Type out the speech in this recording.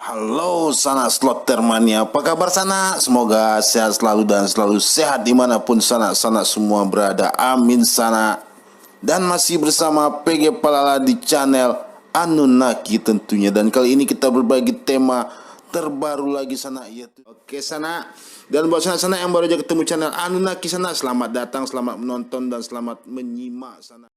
Halo sana slotter mania, apa kabar sana? Semoga sehat selalu dan selalu sehat dimanapun sana semua berada, amin sana. Dan masih bersama PG Palala di channel Anunnaki tentunya. Dan kali ini kita berbagi tema terbaru lagi sana, yaitu oke sana. Dan buat sana yang baru aja ketemu channel Anunnaki sana, selamat datang, selamat menonton dan selamat menyimak sana.